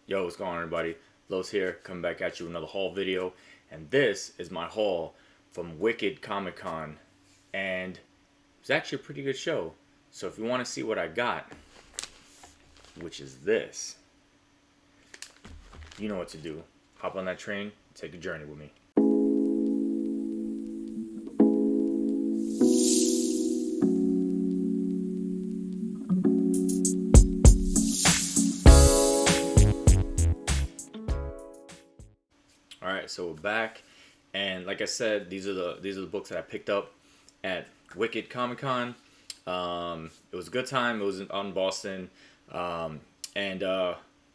Yo, what's going on, everybody? Los here, coming back at you with another haul video. And this is my haul from Wicked Comic Con. And it's actually a pretty good show. So if you want to see what I got, which is this, you know what to do. Hop on that train, take a journey with me. All right, so we're back, and like I said, these are the books that I picked up at Wicked Comic Con. It was a good time. It was out in Boston, and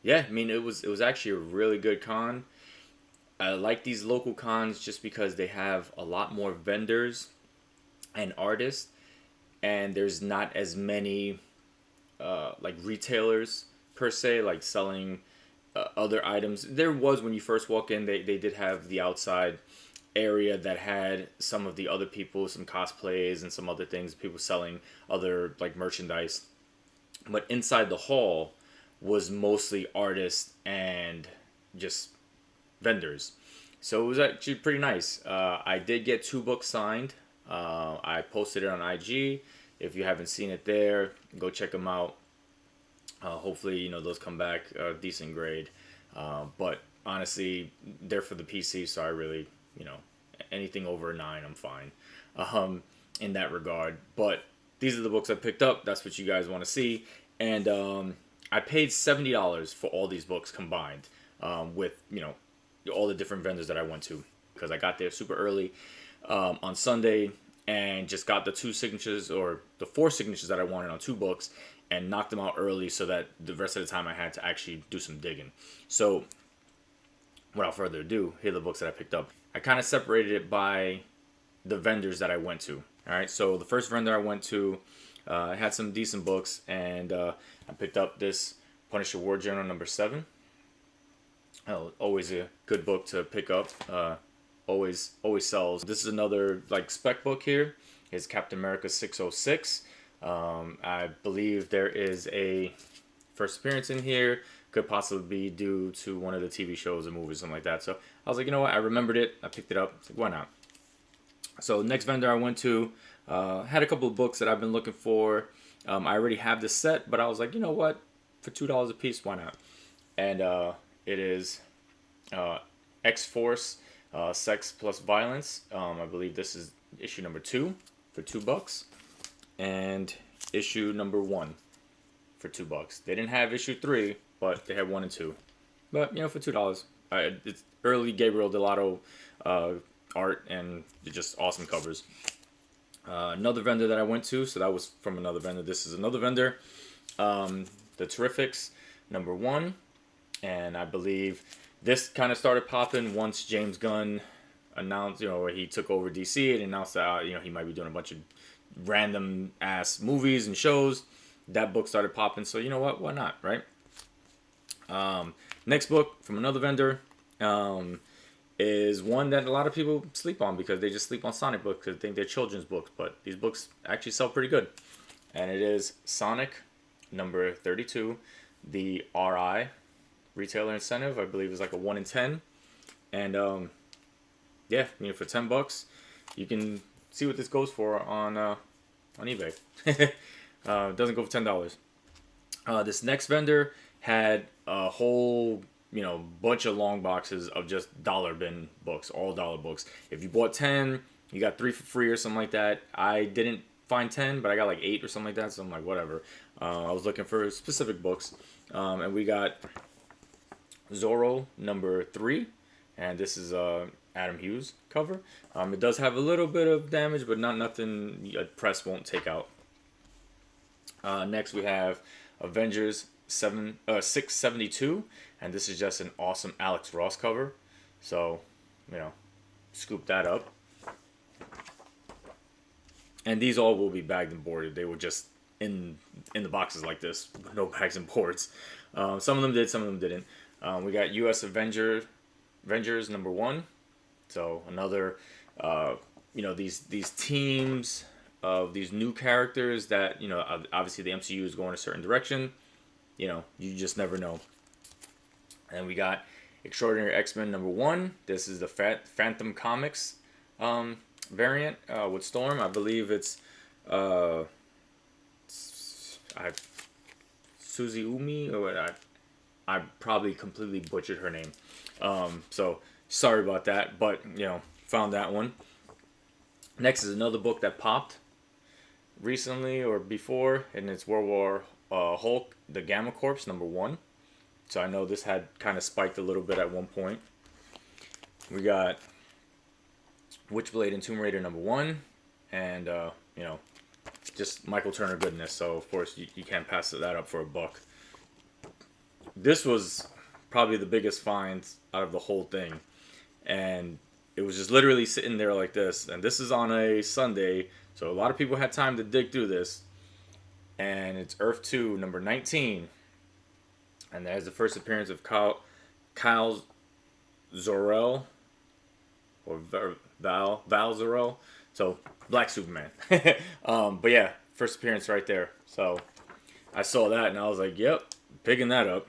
yeah, I mean it was actually a really good con. I like these local cons just because they have a lot more vendors and artists, and there's not as many like retailers per se, like selling other items. There was when you first walk in, they did have the outside area that had some of the other people, some cosplays and some other things, people selling other like merchandise. But inside the hall was mostly artists and just vendors. So it was actually pretty nice. I did get 2 books signed. I posted it on IG. If you haven't seen it there, go check them out. Hopefully, those come back decent grade. But honestly, they're for the PC, so I really, anything over a 9, I'm fine in that regard. But these are the books I picked up. That's what you guys want to see. And I paid $70 for all these books combined with, all the different vendors that I went to because I got there super early on Sunday and just got the 2 signatures or the 4 signatures that I wanted on 2 books and knocked them out early so that the rest of the time I had to actually do some digging. So without further ado, here are the books that I picked up. I kind of separated it by the vendors that I went to. All right, so the first vendor I went to had some decent books, and I picked up this Punisher War Journal number 7. Always a good book to pick up. Always sells. This is another like spec book here. It's Captain America 606. I believe there is a first appearance in here. Could possibly be due to one of the TV shows or movies, something like that. So I was like, you know what? I remembered it. I picked it up. Like, why not? So next vendor I went to had a couple of books that I've been looking for. I already have the set, but I was like, you know what? For $2 a piece, why not? And it is X-Force, Sex Plus Violence. I believe this is issue number 2 for $2. And issue number 1 for $2. They didn't have issue 3, but they had 1 and 2. But for $2, it's early Gabriel Delato art and just awesome covers. Another vendor that I went to, so that was from another vendor. This is another vendor, the Terrifics number 1, and I believe this kind of started popping once James Gunn announced, he took over DC and announced that he might be doing a bunch of random ass movies and shows. That book started popping, so you know what? Why not, right? Next book from another vendor is one that a lot of people sleep on because they just sleep on Sonic books because they think they're children's books, but these books actually sell pretty good. And it is Sonic number 32, the RI retailer incentive. I believe is like a 1 in 10, and yeah, for $10, you can see what this goes for on eBay. It doesn't go for $10. This next vendor had a whole bunch of long boxes of just dollar bin books, all dollar books. If you bought 10, you got 3 for free or something like that. I didn't find 10, but I got like 8 or something like that. So I'm like, whatever. I was looking for specific books, and we got Zorro number 3, and this is Adam Hughes cover. It does have a little bit of damage, but nothing a press won't take out. Next we have Avengers 672, and this is just an awesome Alex Ross cover. So, scoop that up. And these all will be bagged and boarded. They were just in the boxes like this, no bags and boards. Some of them did, some of them didn't. We got U.S. Avengers number 1. So another, these teams of these new characters that, obviously the MCU is going a certain direction. You just never know. And we got Extraordinary X-Men #1. This is the Phantom Comics variant with Storm. I believe it's uh, I Suzy Umi, or what, I probably completely butchered her name. So sorry about that, but found that one. Next is another book that popped recently or before, and it's World War Hulk, the Gamma Corps #1. So I know this had kind of spiked a little bit at one point. We got Witchblade and Tomb Raider #1, and just Michael Turner goodness. So of course you can't pass that up for a buck. This was probably the biggest find out of the whole thing, and it was just literally sitting there like this. And this is on a Sunday, so a lot of people had time to dig through this. And it's Earth 2 #19, and that is the first appearance of Kyle Zor-El, or Val Zor-El. So Black Superman. But yeah, first appearance right there. So I saw that and I was like, yep, picking that up.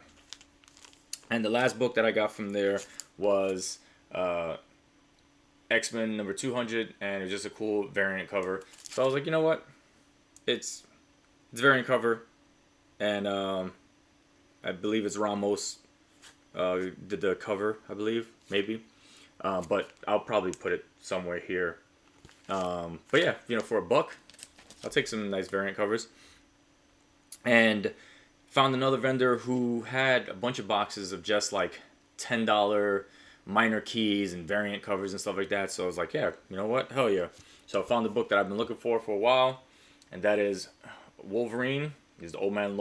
And the last book that I got from there was X-Men #200, and it was just a cool variant cover. So I was like, you know what? It's variant cover, and I believe it's Ramos did the cover, I believe, maybe. But I'll probably put it somewhere here. But yeah, for a buck, I'll take some nice variant covers. And found another vendor who had a bunch of boxes of just like $10 minor keys and variant covers and stuff like that. So I was like, yeah, you know what? Hell yeah. So I found the book that I've been looking for a while, and that is Wolverine. This is the Old Man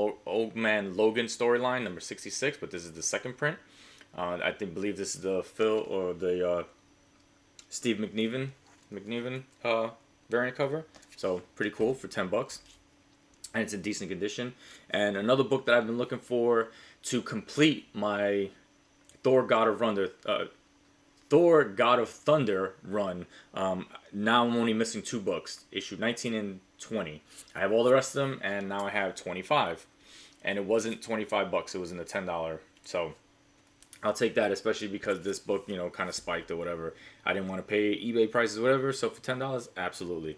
Logan storyline, #66, but this is the second print. I believe this is the Phil or the Steve McNiven variant cover. So pretty cool for $10, and it's in decent condition. And another book that I've been looking for to complete my Thor God of Thunder run. Now I'm only missing 2 books, issue 19 and 20. I have all the rest of them, and now I have 25. And it wasn't $25; it was in the $10. So I'll take that, especially because this book, kind of spiked or whatever. I didn't want to pay eBay prices or whatever, so for $10, absolutely.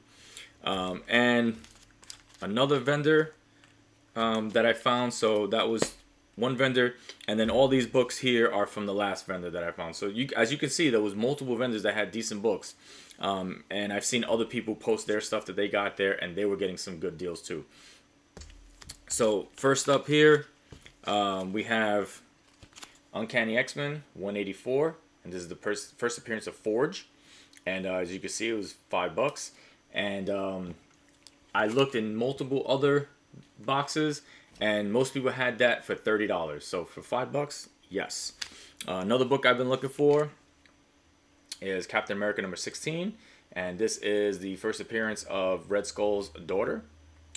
And another vendor that I found, so that was one vendor, and then all these books here are from the last vendor that I found. So as you can see, there was multiple vendors that had decent books, and I've seen other people post their stuff that they got there, and they were getting some good deals too. So first up here, we have Uncanny X-Men 184, and this is the first appearance of Forge, and as you can see, it was $5, and I looked in multiple other boxes, and most people had that for $30. So for $5, yes. Another book I've been looking for is Captain America #16, and this is the first appearance of Red Skull's daughter.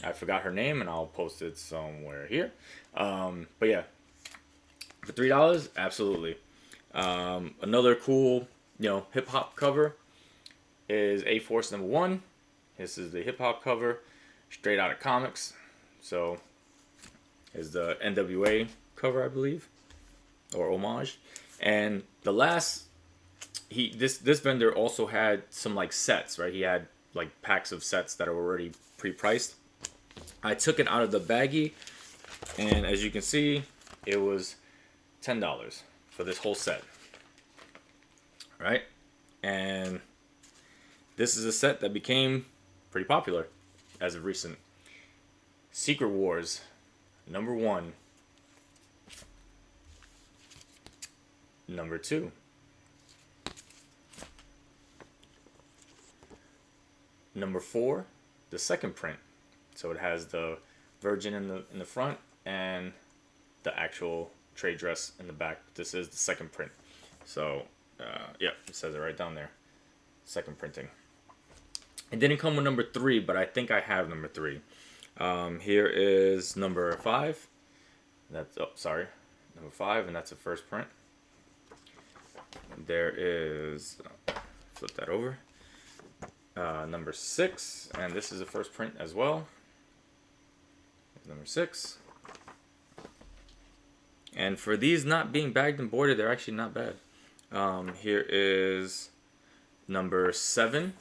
I forgot her name, and I'll post it somewhere here. But yeah, for $3, absolutely. Another cool, hip hop cover is A-Force #1. This is the hip hop cover, straight out of comics. So is the NWA cover, I believe, or homage. And the last, this vendor also had some like sets, right? He had like packs of sets that are already pre-priced. I took it out of the baggie, and as you can see, it was $10 for this whole set, right? And this is a set that became pretty popular as of recent. Secret Wars #1, #2, #4, the second print. So it has the Virgin in the front and the actual trade dress in the back. This is the second print. So yeah, it says it right down there. Second printing. It didn't come with #3, but I think I have #3. Here is #5. That's #5, and that's the first print. There is, flip that over. #6, and this is the first print as well. #6, And for these not being bagged and boarded, they're actually not bad. Here is number 7,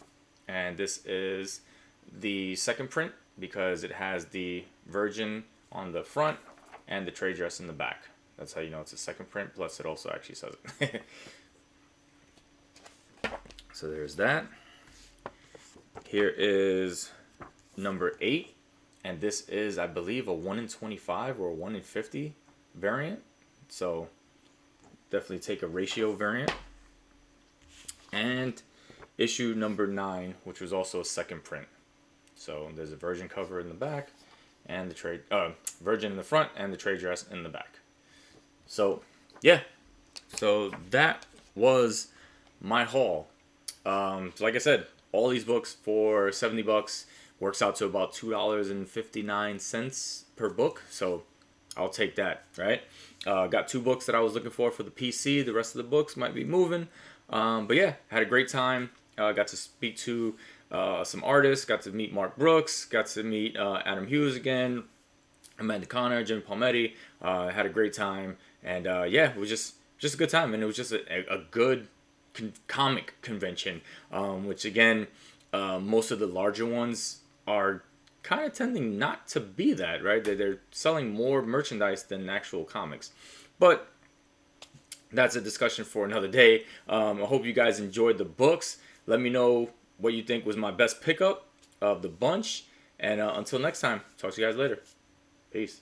and this is the second print because it has the Virgin on the front and the trade dress in the back. That's how you know it's a second print, plus it also actually says it. So there's that. Here is number 8, and this is, I believe, a 1 in 25 or a 1 in 50 variant. So definitely take a ratio variant. And issue number 9, which was also a second print. So there's a Virgin cover in the back, and the trade Virgin in the front, and the trade dress in the back. So yeah, so that was my haul. So like I said, all these books for $70 works out to about $2.59 per book. So I'll take that, right? Got 2 books that I was looking for the PC. The rest of the books might be moving. But yeah, had a great time. Got to speak to some artists. Got to meet Mark Brooks. Got to meet Adam Hughes again. Amanda Connor, Jim Palmetti. Had a great time. And yeah, it was just a good time. And it was just a good comic convention, which again, most of the larger ones are kind of tending not to be that, right? They're selling more merchandise than actual comics. But that's a discussion for another day. I hope you guys enjoyed the books. Let me know what you think was my best pickup of the bunch. And until next time, talk to you guys later. Peace.